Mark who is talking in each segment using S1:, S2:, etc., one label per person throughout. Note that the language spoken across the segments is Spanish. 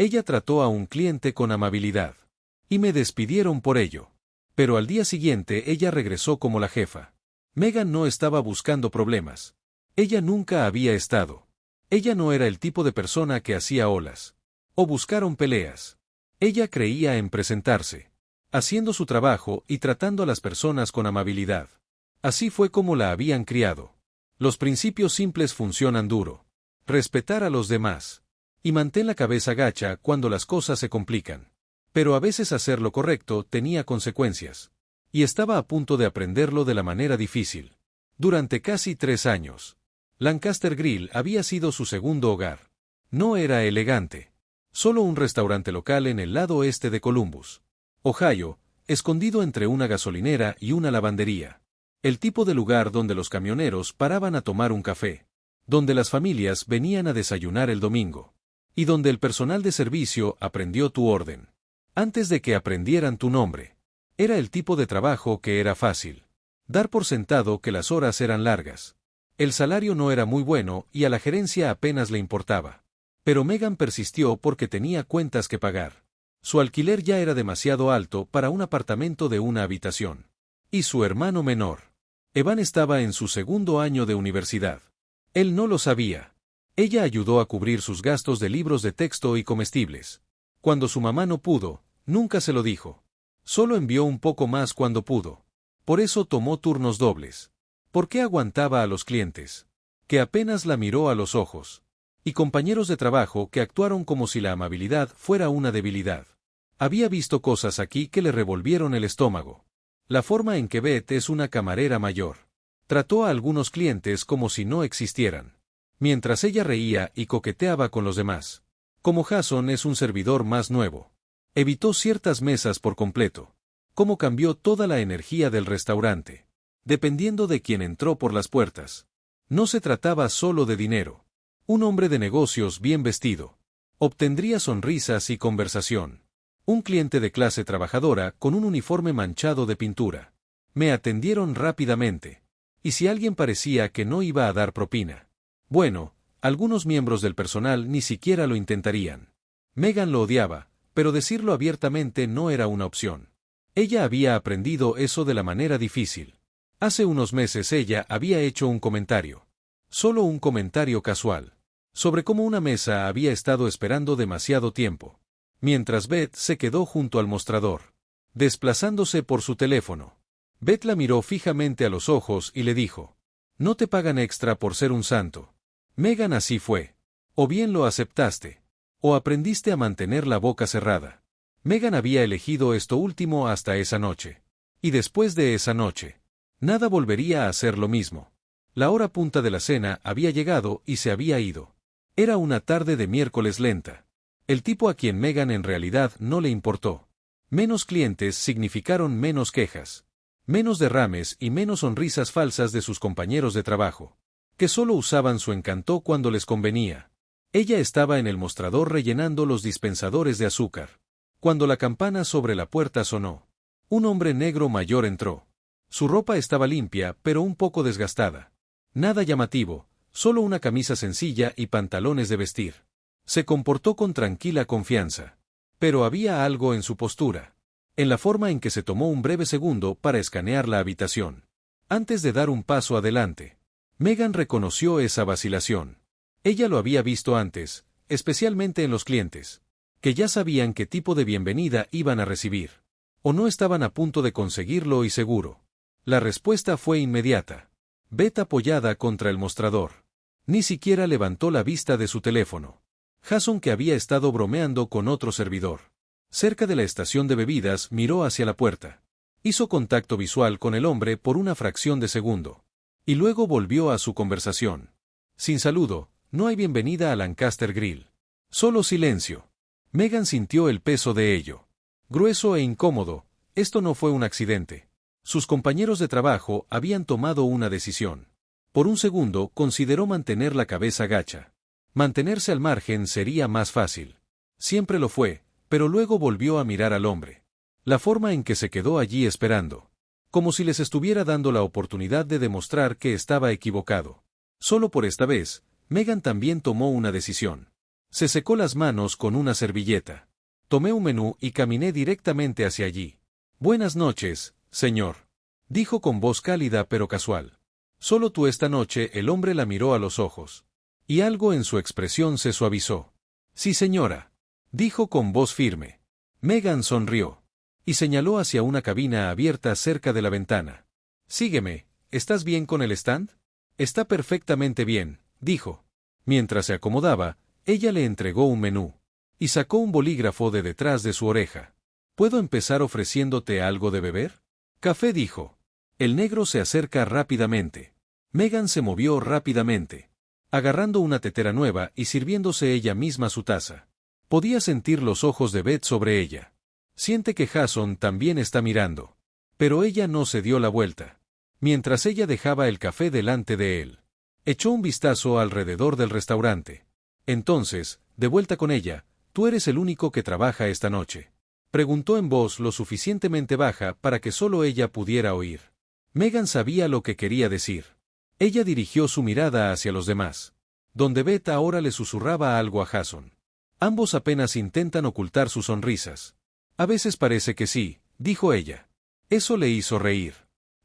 S1: Ella trató a un cliente con amabilidad. Y me despidieron por ello. Pero al día siguiente ella regresó como la jefa. Megan no estaba buscando problemas. Ella nunca había estado. Ella no era el tipo de persona que hacía olas. O buscaron peleas. Ella creía en presentarse, haciendo su trabajo y tratando a las personas con amabilidad. Así fue como la habían criado. Los principios simples funcionan duro. Respetar a los demás. Y mantén la cabeza gacha cuando las cosas se complican. Pero a veces hacer lo correcto tenía consecuencias. Y estaba a punto de aprenderlo de la manera difícil. Durante casi 3 años. Lancaster Grill había sido su segundo hogar. No era elegante. Solo un restaurante local en el lado oeste de Columbus, Ohio, escondido entre una gasolinera y una lavandería. El tipo de lugar donde los camioneros paraban a tomar un café. Donde las familias venían a desayunar el domingo. Y donde el personal de servicio aprendió tu orden. Antes de que aprendieran tu nombre. Era el tipo de trabajo que era fácil. Dar por sentado que las horas eran largas. El salario no era muy bueno y a la gerencia apenas le importaba. Pero Megan persistió porque tenía cuentas que pagar. Su alquiler ya era demasiado alto para un apartamento de una habitación. Y su hermano menor, Evan, estaba en su segundo año de universidad. Él no lo sabía. Ella ayudó a cubrir sus gastos de libros de texto y comestibles. Cuando su mamá no pudo, nunca se lo dijo. Solo envió un poco más cuando pudo. Por eso tomó turnos dobles. ¿Por qué aguantaba a los clientes? Que apenas la miró a los ojos. Y compañeros de trabajo que actuaron como si la amabilidad fuera una debilidad. Había visto cosas aquí que le revolvieron el estómago. La forma en que Beth es una camarera mayor. Trató a algunos clientes como si no existieran. Mientras ella reía y coqueteaba con los demás. Como Jason es un servidor más nuevo. Evitó ciertas mesas por completo. Cómo cambió toda la energía del restaurante. Dependiendo de quién entró por las puertas. No se trataba solo de dinero. Un hombre de negocios bien vestido. Obtendría sonrisas y conversación. Un cliente de clase trabajadora con un uniforme manchado de pintura. Me atendieron rápidamente. Y si alguien parecía que no iba a dar propina. Bueno, algunos miembros del personal ni siquiera lo intentarían. Megan lo odiaba, pero decirlo abiertamente no era una opción. Ella había aprendido eso de la manera difícil. Hace unos meses ella había hecho un comentario. Solo un comentario casual. Sobre cómo una mesa había estado esperando demasiado tiempo. Mientras Beth se quedó junto al mostrador. Desplazándose por su teléfono. Beth la miró fijamente a los ojos y le dijo. No te pagan extra por ser un santo. Megan, así fue. O bien lo aceptaste. O aprendiste a mantener la boca cerrada. Megan había elegido esto último hasta esa noche. Y después de esa noche. Nada volvería a ser lo mismo. La hora punta de la cena había llegado y se había ido. Era una tarde de miércoles lenta. El tipo a quien Megan en realidad no le importó. Menos clientes significaron menos quejas. Menos derrames y menos sonrisas falsas de sus compañeros de trabajo. Que solo usaban su encanto cuando les convenía. Ella estaba en el mostrador rellenando los dispensadores de azúcar. Cuando la campana sobre la puerta sonó. Un hombre negro mayor entró. Su ropa estaba limpia pero un poco desgastada. Nada llamativo, solo una camisa sencilla y pantalones de vestir. Se comportó con tranquila confianza. Pero había algo en su postura. En la forma en que se tomó un breve segundo para escanear la habitación. Antes de dar un paso adelante. Megan reconoció esa vacilación. Ella lo había visto antes, especialmente en los clientes. Que ya sabían qué tipo de bienvenida iban a recibir. O no estaban a punto de conseguirlo y seguro. La respuesta fue inmediata. Beth apoyada contra el mostrador. Ni siquiera levantó la vista de su teléfono. Jason, que había estado bromeando con otro servidor. Cerca de la estación de bebidas, miró hacia la puerta. Hizo contacto visual con el hombre por una fracción de segundo. Y luego volvió a su conversación. Sin saludo, no hay bienvenida a Lancaster Grill. Solo silencio. Megan sintió el peso de ello. Grueso e incómodo, esto no fue un accidente. Sus compañeros de trabajo habían tomado una decisión. Por un segundo consideró mantener la cabeza gacha. Mantenerse al margen sería más fácil. Siempre lo fue, pero luego volvió a mirar al hombre. La forma en que se quedó allí esperando. Como si les estuviera dando la oportunidad de demostrar que estaba equivocado. Solo por esta vez, Megan también tomó una decisión. Se secó las manos con una servilleta. Tomé un menú y caminé directamente hacia allí. Buenas noches, señor, dijo con voz cálida pero casual. Solo tú esta noche. El hombre la miró a los ojos. Y algo en su expresión se suavizó. Sí, señora, dijo con voz firme. Megan sonrió. Y señaló hacia una cabina abierta cerca de la ventana. Sígueme, ¿estás bien con el stand? Está perfectamente bien, dijo. Mientras se acomodaba, ella le entregó un menú. Y sacó un bolígrafo de detrás de su oreja. ¿Puedo empezar ofreciéndote algo de beber? Café, dijo. El negro se acerca rápidamente. Megan se movió rápidamente, agarrando una tetera nueva y sirviéndose ella misma su taza. Podía sentir los ojos de Beth sobre ella. Siente que Jason también está mirando. Pero ella no se dio la vuelta. Mientras ella dejaba el café delante de él, echó un vistazo alrededor del restaurante. Entonces, de vuelta con ella, ¿tú eres el único que trabaja esta noche?, preguntó en voz lo suficientemente baja para que solo ella pudiera oír. Megan sabía lo que quería decir. Ella dirigió su mirada hacia los demás, donde Beth ahora le susurraba algo a Jason. Ambos apenas intentan ocultar sus sonrisas. A veces parece que sí, dijo ella. Eso le hizo reír.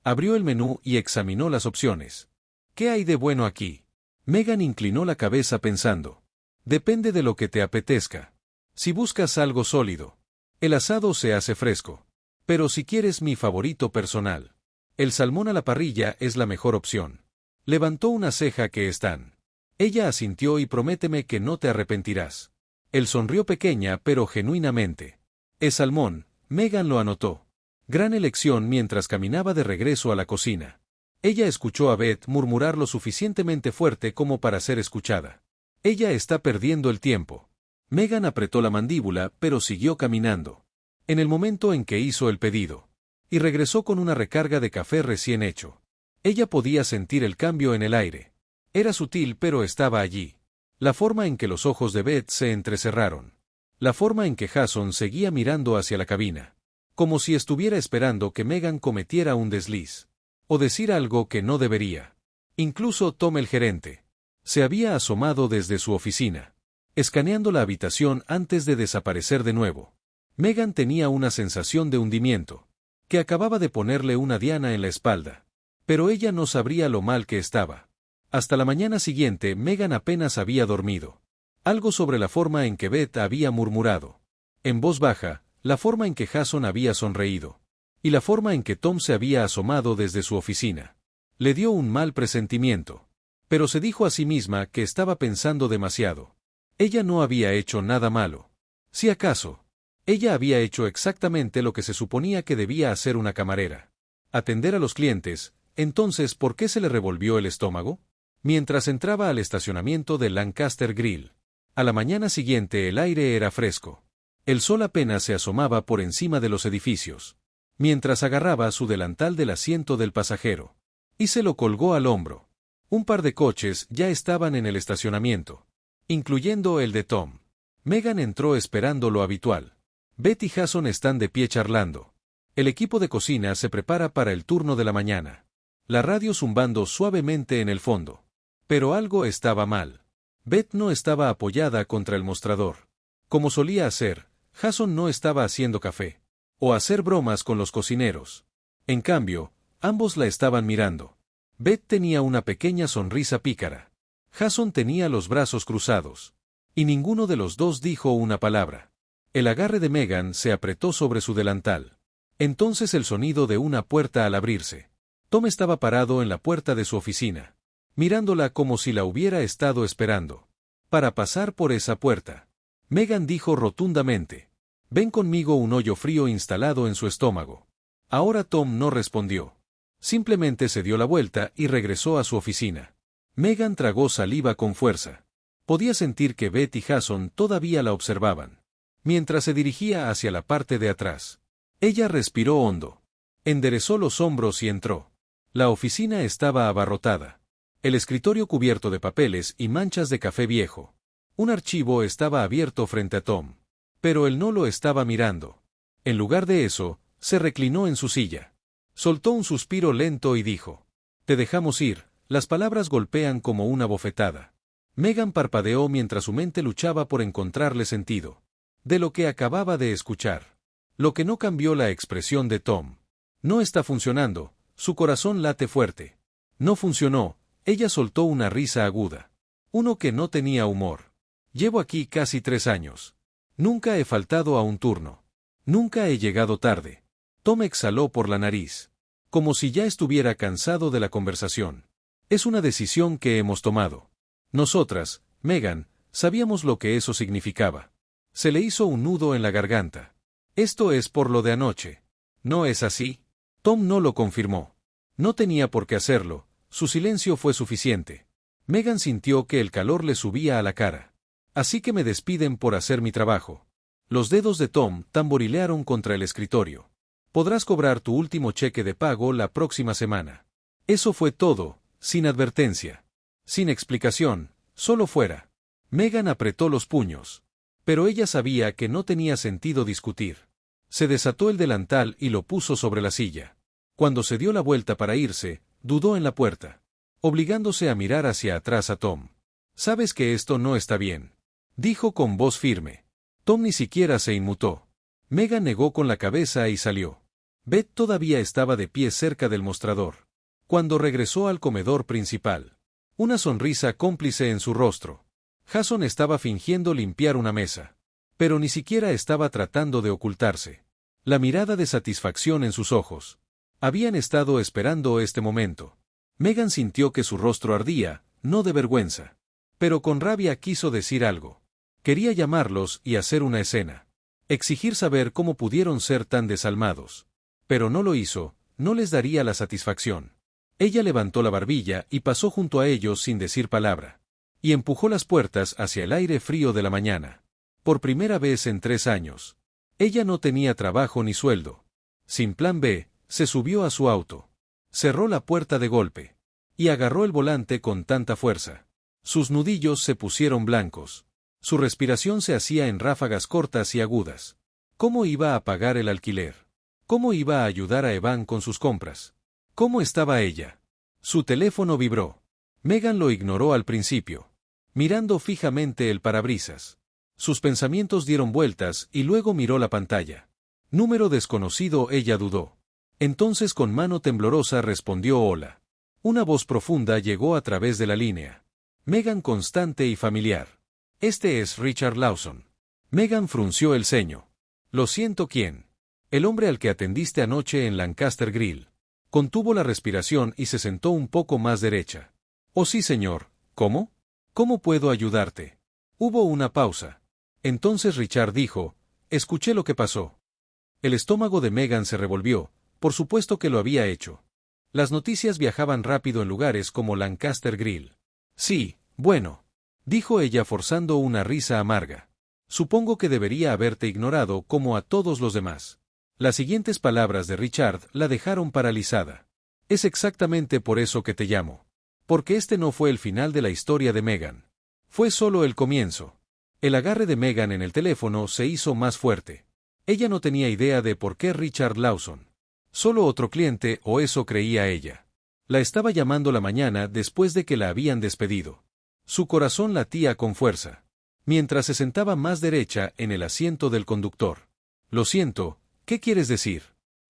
S1: Abrió el menú y examinó las opciones. ¿Qué hay de bueno aquí? Megan inclinó la cabeza pensando. Depende de lo que te apetezca. Si buscas algo sólido, el asado se hace fresco. Pero si quieres mi favorito personal, el salmón a la parrilla es la mejor opción. Levantó una ceja que están. Ella asintió y prométeme que no te arrepentirás. Él sonrió pequeña pero genuinamente. Es salmón, Megan lo anotó. Gran elección mientras caminaba de regreso a la cocina. Ella escuchó a Beth murmurar lo suficientemente fuerte como para ser escuchada. Ella está perdiendo el tiempo. Megan apretó la mandíbula pero siguió caminando. En el momento en que hizo el pedido. Y regresó con una recarga de café recién hecho. Ella podía sentir el cambio en el aire. Era sutil pero estaba allí. La forma en que los ojos de Beth se entrecerraron. La forma en que Jason seguía mirando hacia la cabina. Como si estuviera esperando que Megan cometiera un desliz. O decir algo que no debería. Incluso Tom, el gerente, se había asomado desde su oficina, escaneando la habitación antes de desaparecer de nuevo. Megan tenía una sensación de hundimiento, que acababa de ponerle una diana en la espalda. Pero ella no sabría lo mal que estaba. Hasta la mañana siguiente Megan apenas había dormido. Algo sobre la forma en que Beth había murmurado, en voz baja, la forma en que Jason había sonreído, y la forma en que Tom se había asomado desde su oficina. Le dio un mal presentimiento. Pero se dijo a sí misma que estaba pensando demasiado. Ella no había hecho nada malo. Si acaso, ella había hecho exactamente lo que se suponía que debía hacer una camarera. Atender a los clientes. Entonces, ¿por qué se le revolvió el estómago? Mientras entraba al estacionamiento del Lancaster Grill. A la mañana siguiente el aire era fresco. El sol apenas se asomaba por encima de los edificios. Mientras agarraba su delantal del asiento del pasajero. Y se lo colgó al hombro. Un par de coches ya estaban en el estacionamiento. Incluyendo el de Tom. Megan entró esperando lo habitual. Beth y Jason están de pie charlando. El equipo de cocina se prepara para el turno de la mañana. La radio zumbando suavemente en el fondo. Pero algo estaba mal. Beth no estaba apoyada contra el mostrador. Como solía hacer, Jason no estaba haciendo café. O hacer bromas con los cocineros. En cambio, ambos la estaban mirando. Beth tenía una pequeña sonrisa pícara. Jason tenía los brazos cruzados. Y ninguno de los dos dijo una palabra. El agarre de Megan se apretó sobre su delantal. Entonces el sonido de una puerta al abrirse. Tom estaba parado en la puerta de su oficina, mirándola como si la hubiera estado esperando. Para pasar por esa puerta. Megan dijo rotundamente. Ven conmigo. Un hoyo frío instalado en su estómago. Ahora Tom no respondió. Simplemente se dio la vuelta y regresó a su oficina. Megan tragó saliva con fuerza. Podía sentir que Beth y Jason todavía la observaban. Mientras se dirigía hacia la parte de atrás. Ella respiró hondo. Enderezó los hombros y entró. La oficina estaba abarrotada. El escritorio cubierto de papeles y manchas de café viejo. Un archivo estaba abierto frente a Tom. Pero él no lo estaba mirando. En lugar de eso, se reclinó en su silla. Soltó un suspiro lento y dijo. Te dejamos ir. Las palabras golpean como una bofetada. Megan parpadeó mientras su mente luchaba por encontrarle sentido. De lo que acababa de escuchar. Lo que no cambió la expresión de Tom. No está funcionando, su corazón late fuerte. No funcionó, ella soltó una risa aguda. Uno que no tenía humor. Llevo aquí casi 3 años. Nunca he faltado a un turno. Nunca he llegado tarde. Tom exhaló por la nariz. Como si ya estuviera cansado de la conversación. Es una decisión que hemos tomado. Nosotras, Megan, sabíamos lo que eso significaba. Se le hizo un nudo en la garganta. Esto es por lo de anoche. ¿No es así? Tom no lo confirmó. No tenía por qué hacerlo, su silencio fue suficiente. Megan sintió que el calor le subía a la cara. Así que me despiden por hacer mi trabajo. Los dedos de Tom tamborilearon contra el escritorio. Podrás cobrar tu último cheque de pago la próxima semana. Eso fue todo, sin advertencia. Sin explicación, solo fuera. Megan apretó los puños. Pero ella sabía que no tenía sentido discutir. Se desató el delantal y lo puso sobre la silla. Cuando se dio la vuelta para irse, dudó en la puerta, obligándose a mirar hacia atrás a Tom. «Sabes que esto no está bien», dijo con voz firme. Tom ni siquiera se inmutó. Megan negó con la cabeza y salió. Beth todavía estaba de pie cerca del mostrador. Cuando regresó al comedor principal, una sonrisa cómplice en su rostro. Jason estaba fingiendo limpiar una mesa. Pero ni siquiera estaba tratando de ocultarse. La mirada de satisfacción en sus ojos. Habían estado esperando este momento. Megan sintió que su rostro ardía, no de vergüenza. Pero con rabia quiso decir algo. Quería llamarlos y hacer una escena. Exigir saber cómo pudieron ser tan desalmados. Pero no lo hizo, no les daría la satisfacción. Ella levantó la barbilla y pasó junto a ellos sin decir palabra. Y empujó las puertas hacia el aire frío de la mañana. Por primera vez en 3 años. Ella no tenía trabajo ni sueldo. Sin plan B, se subió a su auto. Cerró la puerta de golpe. Y agarró el volante con tanta fuerza. Sus nudillos se pusieron blancos. Su respiración se hacía en ráfagas cortas y agudas. ¿Cómo iba a pagar el alquiler? ¿Cómo iba a ayudar a Evan con sus compras? ¿Cómo estaba ella? Su teléfono vibró. Megan lo ignoró al principio, mirando fijamente el parabrisas. Sus pensamientos dieron vueltas y luego miró la pantalla. Número desconocido, ella dudó. Entonces con mano temblorosa respondió hola. Una voz profunda llegó a través de la línea. Megan constante y familiar. Este es Richard Lawson. Megan frunció el ceño. Lo siento, ¿quién? El hombre al que atendiste anoche en Lancaster Grill. Contuvo la respiración y se sentó un poco más derecha. Oh sí, señor. ¿Cómo? ¿Cómo puedo ayudarte? Hubo una pausa. Entonces Richard dijo, escuché lo que pasó. El estómago de Megan se revolvió, por supuesto que lo había hecho. Las noticias viajaban rápido en lugares como Lancaster Grill. Sí, bueno, dijo ella forzando una risa amarga. Supongo que debería haberte ignorado como a todos los demás. Las siguientes palabras de Richard la dejaron paralizada. Es exactamente por eso que te llamo. Porque este no fue el final de la historia de Megan. Fue solo el comienzo. El agarre de Megan en el teléfono se hizo más fuerte. Ella no tenía idea de por qué Richard Lawson. Solo otro cliente, o eso creía ella. La estaba llamando la mañana después de que la habían despedido. Su corazón latía con fuerza. Mientras se sentaba más derecha en el asiento del conductor. Lo siento, ¿qué quieres decir?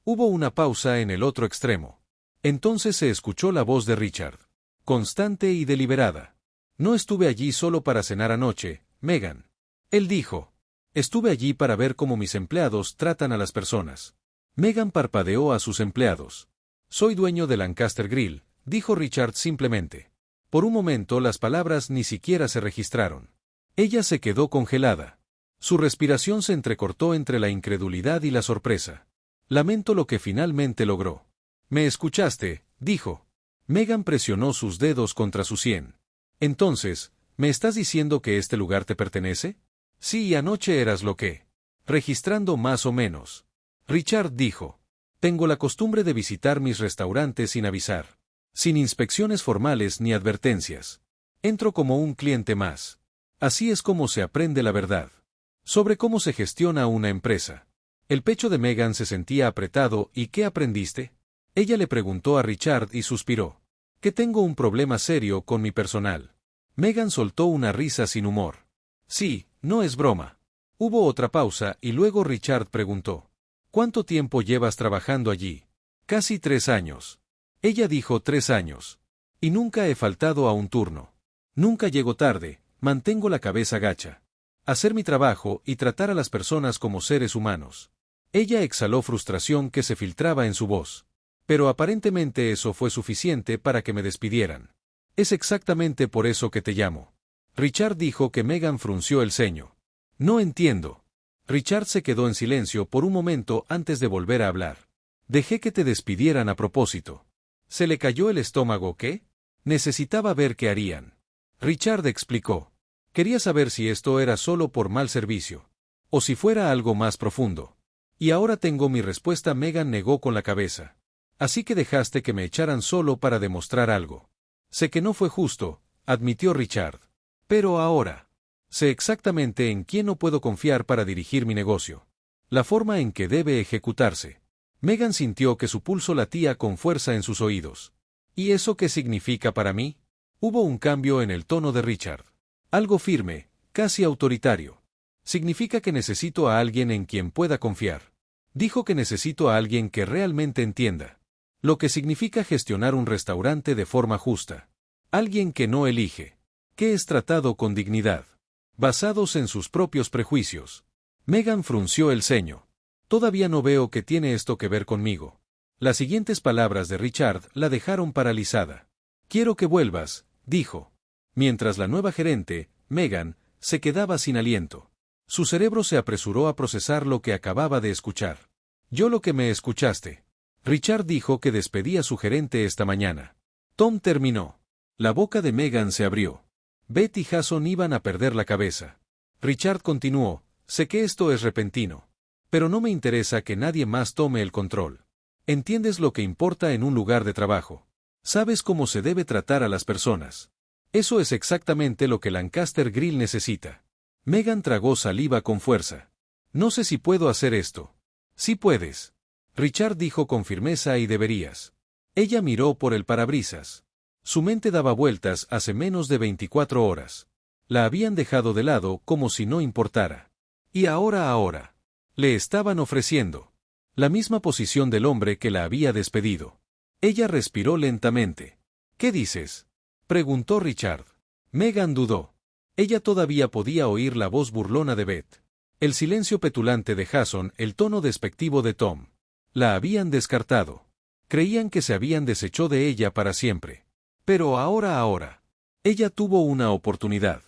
S1: Hubo una pausa en el otro extremo. Entonces se escuchó la voz de Richard. Constante y deliberada. No estuve allí solo para cenar anoche, Megan. Él dijo. Estuve allí para ver cómo mis empleados tratan a las personas. Megan parpadeó a sus empleados. Soy dueño de Lancaster Grill, dijo Richard simplemente. Por un momento las palabras ni siquiera se registraron. Ella se quedó congelada. Su respiración se entrecortó entre la incredulidad y la sorpresa. Lamento lo que finalmente logró. ¿Me escuchaste?, dijo. Megan presionó sus dedos contra su sien. Entonces, ¿me estás diciendo que este lugar te pertenece? Sí, y anoche eras lo que. Registrando más o menos. Richard dijo. Tengo la costumbre de visitar mis restaurantes sin avisar. Sin inspecciones formales ni advertencias. Entro como un cliente más. Así es como se aprende la verdad. Sobre cómo se gestiona una empresa. El pecho de Megan se sentía apretado. ¿Y qué aprendiste? Ella le preguntó a Richard y suspiró. Que tengo un problema serio con mi personal. Megan soltó una risa sin humor. Sí, no es broma. Hubo otra pausa y luego Richard preguntó. ¿Cuánto tiempo llevas trabajando allí? Casi 3 años. Ella dijo 3 años. Y nunca he faltado a un turno. Nunca llego tarde, mantengo la cabeza gacha. Hacer mi trabajo y tratar a las personas como seres humanos. Ella exhaló frustración que se filtraba en su voz. Pero aparentemente eso fue suficiente para que me despidieran. Es exactamente por eso que te llamo. Richard dijo que Megan frunció el ceño. No entiendo. Richard se quedó en silencio por un momento antes de volver a hablar. Dejé que te despidieran a propósito. ¿Se le cayó el estómago qué? Necesitaba ver qué harían. Richard explicó. Quería saber si esto era solo por mal servicio. O si fuera algo más profundo. Y ahora tengo mi respuesta. Megan negó con la cabeza. Así que dejaste que me echaran solo para demostrar algo. Sé que no fue justo, admitió Richard. Pero ahora. Sé exactamente en quién no puedo confiar para dirigir mi negocio. La forma en que debe ejecutarse. Megan sintió que su pulso latía con fuerza en sus oídos. ¿Y eso qué significa para mí? Hubo un cambio en el tono de Richard. Algo firme, casi autoritario. Significa que necesito a alguien en quien pueda confiar. Dijo que necesito a alguien que realmente entienda. Lo que significa gestionar un restaurante de forma justa. Alguien que no elige. Que es tratado con dignidad. Basados en sus propios prejuicios. Megan frunció el ceño. Todavía no veo que tiene esto que ver conmigo. Las siguientes palabras de Richard la dejaron paralizada. Quiero que vuelvas, dijo. Mientras la nueva gerente, Megan, se quedaba sin aliento. Su cerebro se apresuró a procesar lo que acababa de escuchar. Yo lo que me escuchaste. Richard dijo que despedía a su gerente esta mañana. Tom terminó. La boca de Megan se abrió. Beth y Jason iban a perder la cabeza. Richard continuó, sé que esto es repentino. Pero no me interesa que nadie más tome el control. Entiendes lo que importa en un lugar de trabajo. Sabes cómo se debe tratar a las personas. Eso es exactamente lo que Lancaster Grill necesita. Megan tragó saliva con fuerza. No sé si puedo hacer esto. Sí puedes. Richard dijo con firmeza y deberías. Ella miró por el parabrisas. Su mente daba vueltas hace menos de 24 horas. La habían dejado de lado como si no importara. Y ahora. Le estaban ofreciendo la misma posición del hombre que la había despedido. Ella respiró lentamente. ¿Qué dices? Preguntó Richard. Megan dudó. Ella todavía podía oír la voz burlona de Beth. El silencio petulante de Jason, el tono despectivo de Tom. La habían descartado. Creían que se habían deshecho de ella para siempre. Pero ahora. Ella tuvo una oportunidad.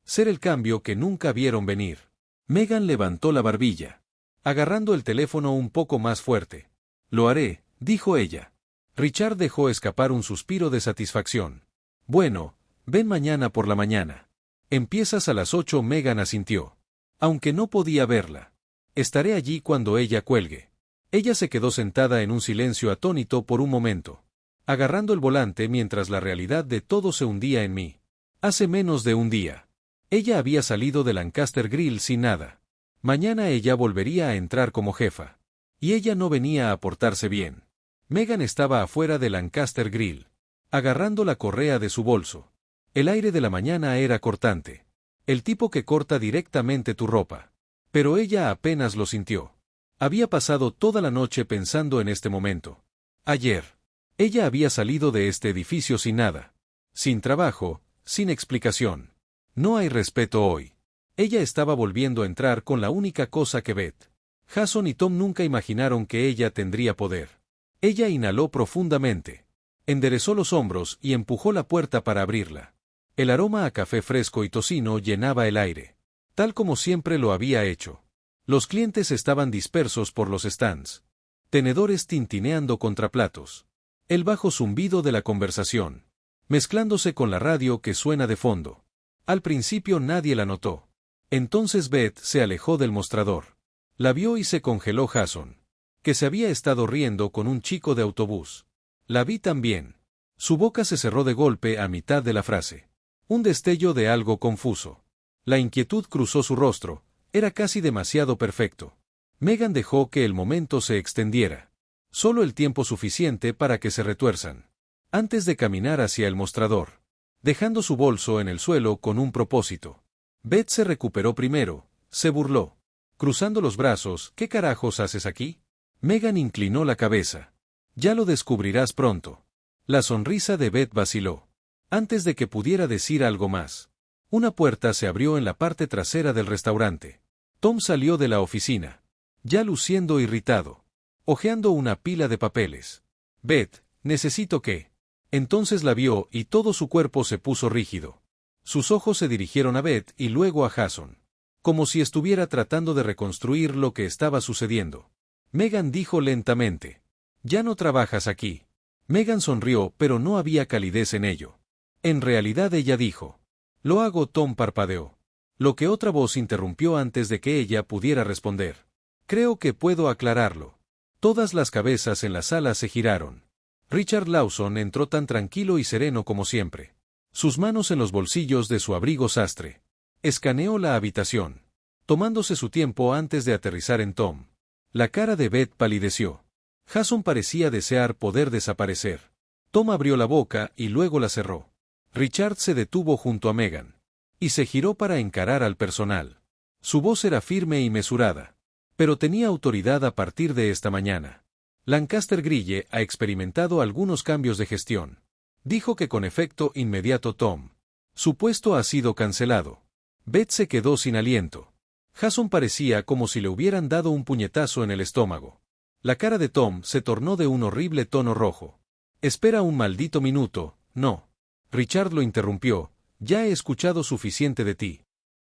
S1: Ser el cambio que nunca vieron venir. Megan levantó la barbilla, agarrando el teléfono un poco más fuerte. Lo haré, dijo ella. Richard dejó escapar un suspiro de satisfacción. Bueno, ven mañana por la mañana. Empiezas a las 8. Megan asintió. Aunque no podía verla. Estaré allí cuando ella cuelgue. Ella se quedó sentada en un silencio atónito por un momento, agarrando el volante mientras la realidad de todo se hundía en mí. Hace menos de un día. Ella había salido de Lancaster Grill sin nada. Mañana ella volvería a entrar como jefa. Y ella no venía a portarse bien. Megan estaba afuera de Lancaster Grill, agarrando la correa de su bolso. El aire de la mañana era cortante. El tipo que corta directamente tu ropa. Pero ella apenas lo sintió. Había pasado toda la noche pensando en este momento. Ayer. Ella había salido de este edificio sin nada. Sin trabajo, sin explicación. No hay respeto hoy. Ella estaba volviendo a entrar con la única cosa que Beth, Jason y Tom nunca imaginaron que ella tendría poder. Ella inhaló profundamente. Enderezó los hombros y empujó la puerta para abrirla. El aroma a café fresco y tocino llenaba el aire. Tal como siempre lo había hecho. Los clientes estaban dispersos por los stands. Tenedores tintineando contra platos. El bajo zumbido de la conversación, mezclándose con la radio que suena de fondo. Al principio nadie la notó. Entonces Beth se alejó del mostrador. La vio y se congeló Jason, que se había estado riendo con un chico de autobús. La vi también. Su boca se cerró de golpe a mitad de la frase. Un destello de algo confuso. La inquietud cruzó su rostro, era casi demasiado perfecto. Megan dejó que el momento se extendiera. Solo el tiempo suficiente para que se retuerzan. Antes de caminar hacia el mostrador. dejando su bolso en el suelo con un propósito. Beth se recuperó primero, se burló. Cruzando los brazos, ¿qué carajos haces aquí? Megan inclinó la cabeza. Ya lo descubrirás pronto. La sonrisa de Beth vaciló. Antes de que pudiera decir algo más, una puerta se abrió en la parte trasera del restaurante. Tom salió de la oficina, ya luciendo irritado, hojeando una pila de papeles. Beth, necesito que... Entonces la vio y todo su cuerpo se puso rígido. Sus ojos se dirigieron a Beth y luego a Jason, como si estuviera tratando de reconstruir lo que estaba sucediendo. Megan dijo lentamente: «Ya no trabajas aquí». Megan sonrió, pero no había calidez en ello. En realidad ella dijo: «Lo hago». Tom parpadeó, lo que otra voz interrumpió antes de que ella pudiera responder. «Creo que puedo aclararlo». Todas las cabezas en la sala se giraron. Richard Lawson entró tan tranquilo y sereno como siempre. Sus manos en los bolsillos de su abrigo sastre. Escaneó la habitación, tomándose su tiempo antes de aterrizar en Tom. La cara de Beth palideció. Jason parecía desear poder desaparecer. Tom abrió la boca y luego la cerró. Richard se detuvo junto a Megan y se giró para encarar al personal. Su voz era firme y mesurada, pero tenía autoridad a partir de esta mañana. Lancaster Grille ha experimentado algunos cambios de gestión. Dijo que con efecto inmediato Tom. Su puesto ha sido cancelado. Beth se quedó sin aliento. Jason parecía como si le hubieran dado un puñetazo en el estómago. La cara de Tom se tornó de un horrible tono rojo. «Espera un maldito minuto». «No». Richard lo interrumpió. «Ya he escuchado suficiente de ti».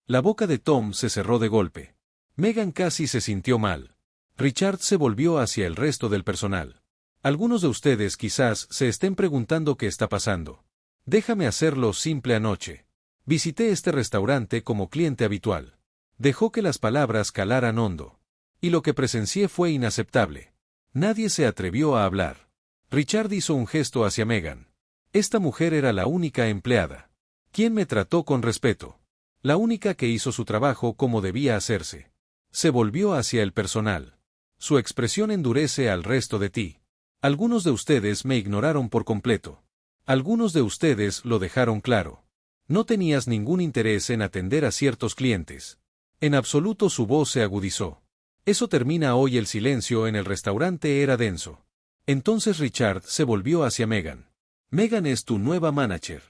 S1: La boca de Tom se cerró de golpe. Megan casi se sintió mal. Richard se volvió hacia el resto del personal. «Algunos de ustedes quizás se estén preguntando qué está pasando. Déjame hacerlo simple. Anoche visité este restaurante como cliente habitual». Dejó que las palabras calaran hondo. «Y lo que presencié fue inaceptable». Nadie se atrevió a hablar. Richard hizo un gesto hacia Megan. «Esta mujer era la única empleada. Quien me trató con respeto. La única que hizo su trabajo como debía hacerse». Se volvió hacia el personal. «Su expresión endurece al resto de ti. Algunos de ustedes me ignoraron por completo. Algunos de ustedes lo dejaron claro. No tenías ningún interés en atender a ciertos clientes». En absoluto. Su voz se agudizó. «Eso termina hoy». El silencio en el restaurante era denso. Entonces Richard se volvió hacia Megan. «Megan es tu nueva manager».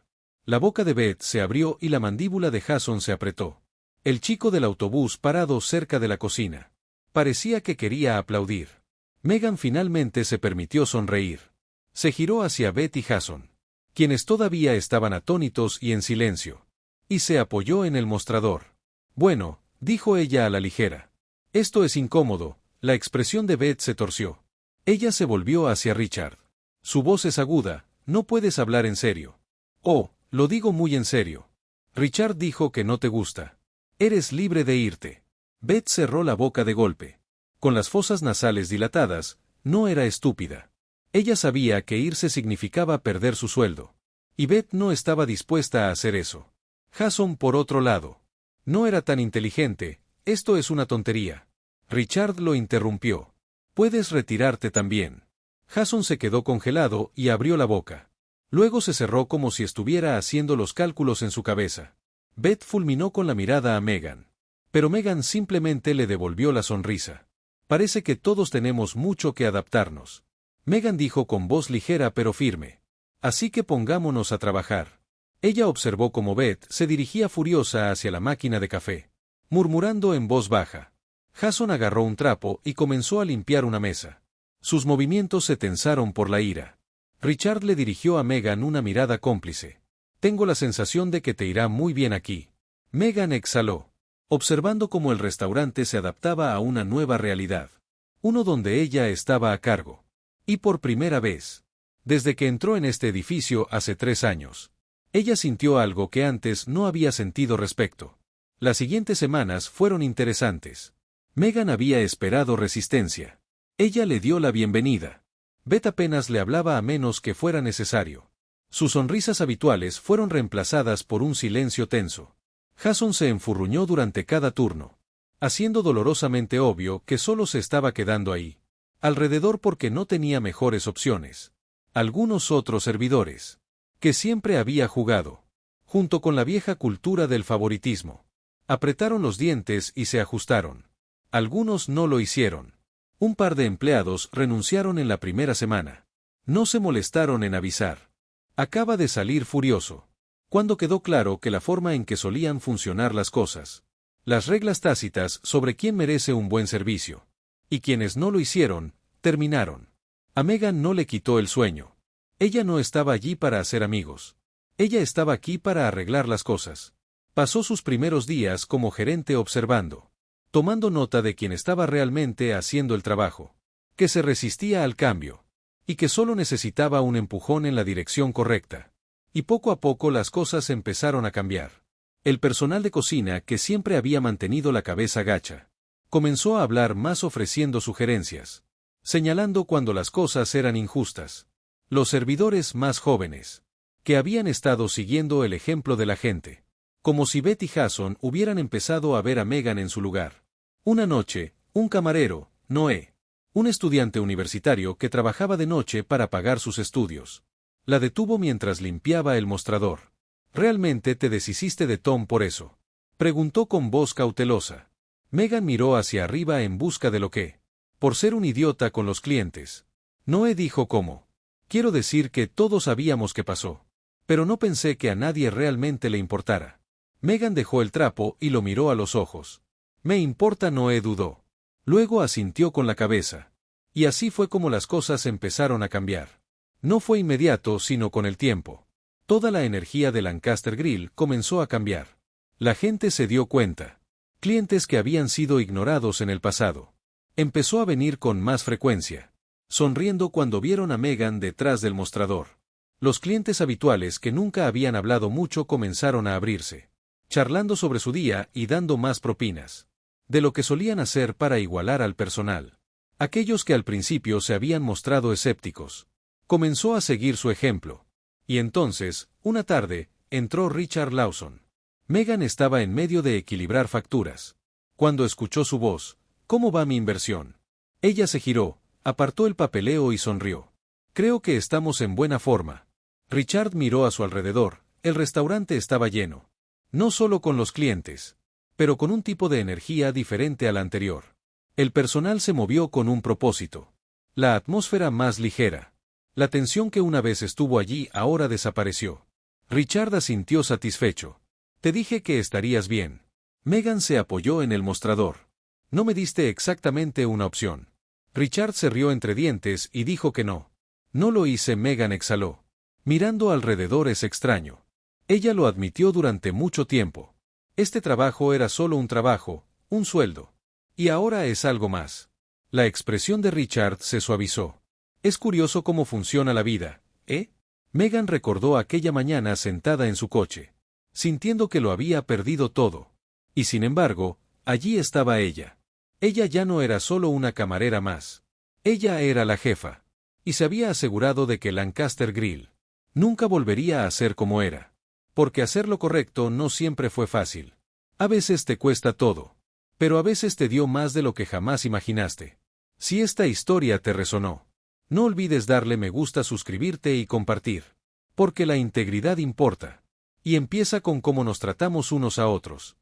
S1: La boca de Beth se abrió y la mandíbula de Jason se apretó. El chico del autobús parado cerca de la cocina. Parecía que quería aplaudir. Megan finalmente se permitió sonreír. Se giró hacia Beth y Jason, quienes todavía estaban atónitos y en silencio, y se apoyó en el mostrador. «Bueno», dijo ella a la ligera. «Esto es incómodo». La expresión de Beth se torció. Ella se volvió hacia Richard. Su voz es aguda. «¿No puedes hablar en serio?» «Oh, lo digo muy en serio». Richard dijo que no te gusta. «Eres libre de irte». Beth cerró la boca de golpe. Con las fosas nasales dilatadas, no era estúpida. Ella sabía que irse significaba perder su sueldo. Y Beth no estaba dispuesta a hacer eso. Jason, por otro lado, no era tan inteligente. «Esto es una tontería». Richard lo interrumpió. «Puedes retirarte también». Jason se quedó congelado y abrió la boca. Luego se cerró como si estuviera haciendo los cálculos en su cabeza. Beth fulminó con la mirada a Megan. Pero Megan simplemente le devolvió la sonrisa. «Parece que todos tenemos mucho que adaptarnos». Megan dijo con voz ligera pero firme. «Así que pongámonos a trabajar». Ella observó cómo Beth se dirigía furiosa hacia la máquina de café, murmurando en voz baja. Jason agarró un trapo y comenzó a limpiar una mesa. Sus movimientos se tensaron por la ira. Richard le dirigió a Megan una mirada cómplice. «Tengo la sensación de que te irá muy bien aquí». Megan exhaló, observando cómo el restaurante se adaptaba a una nueva realidad. Uno donde ella estaba a cargo. Y por primera vez, desde que entró en este edificio hace 3 años, ella sintió algo que antes no había sentido respecto. Las siguientes semanas fueron interesantes. Megan había esperado resistencia. Ella le dio la bienvenida. Beth apenas le hablaba a menos que fuera necesario. Sus sonrisas habituales fueron reemplazadas por un silencio tenso. Jason se enfurruñó durante cada turno, haciendo dolorosamente obvio que solo se estaba quedando ahí, alrededor porque no tenía mejores opciones. Algunos otros servidores, que siempre había jugado, junto con la vieja cultura del favoritismo. Apretaron los dientes y se ajustaron. Algunos no lo hicieron. Un par de empleados renunciaron en la primera semana. No se molestaron en avisar. Acaba de salir furioso. Cuando quedó claro que la forma en que solían funcionar las cosas. Las reglas tácitas sobre quién merece un buen servicio. Y quienes no lo hicieron, terminaron. A Megan no le quitó el sueño. Ella no estaba allí para hacer amigos. Ella estaba aquí para arreglar las cosas. Pasó sus primeros días como gerente observando, tomando nota de quién estaba realmente haciendo el trabajo, que se resistía al cambio, y que solo necesitaba un empujón en la dirección correcta. Y poco a poco las cosas empezaron a cambiar. El personal de cocina, que siempre había mantenido la cabeza gacha, comenzó a hablar más ofreciendo sugerencias, señalando cuando las cosas eran injustas. Los servidores más jóvenes, que habían estado siguiendo el ejemplo de la gente, como si Betty Jason hubieran empezado a ver a Megan en su lugar. Una noche, un camarero, Noé, un estudiante universitario que trabajaba de noche para pagar sus estudios, la detuvo mientras limpiaba el mostrador. ¿Realmente te deshiciste de Tom por eso?, preguntó con voz cautelosa. Megan miró hacia arriba en busca de lo que, por ser un idiota con los clientes. Noé dijo cómo. Quiero decir que todos sabíamos qué pasó, pero no pensé que a nadie realmente le importara. Megan dejó el trapo y lo miró a los ojos. Me importa, Noé dudó. Luego asintió con la cabeza. Y así fue como las cosas empezaron a cambiar. No fue inmediato, sino con el tiempo. Toda la energía de Lancaster Grill comenzó a cambiar. La gente se dio cuenta. Clientes que habían sido ignorados en el pasado. Empezó a venir con más frecuencia, sonriendo cuando vieron a Megan detrás del mostrador. Los clientes habituales que nunca habían hablado mucho comenzaron a abrirse, charlando sobre su día y dando más propinas de lo que solían hacer para igualar al personal. Aquellos que al principio se habían mostrado escépticos, comenzó a seguir su ejemplo. Y entonces, una tarde, entró Richard Lawson. Megan estaba en medio de equilibrar facturas. Cuando escuchó su voz, ¿cómo va mi inversión? Ella se giró, apartó el papeleo y sonrió. Creo que estamos en buena forma. Richard miró a su alrededor. El restaurante estaba lleno. No solo con los clientes, pero con un tipo de energía diferente a la anterior. El personal se movió con un propósito. La atmósfera más ligera. La tensión que una vez estuvo allí ahora desapareció. Richard asintió satisfecho. Te dije que estarías bien. Megan se apoyó en el mostrador. No me diste exactamente una opción. Richard se rió entre dientes y dijo que no. No lo hice, Megan exhaló. Mirando alrededor es extraño. Ella lo admitió durante mucho tiempo. Este trabajo era solo un trabajo, un sueldo. Y ahora es algo más. La expresión de Richard se suavizó. Es curioso cómo funciona la vida, ¿eh? Megan recordó aquella mañana sentada en su coche, sintiendo que lo había perdido todo. Y sin embargo, allí estaba ella. Ella ya no era solo una camarera más. Ella era la jefa. Y se había asegurado de que Lancaster Grill nunca volvería a ser como era. Porque hacer lo correcto no siempre fue fácil. A veces te cuesta todo. Pero a veces te dio más de lo que jamás imaginaste. Si esta historia te resonó, no olvides darle me gusta, suscribirte y compartir. Porque la integridad importa. Y empieza con cómo nos tratamos unos a otros.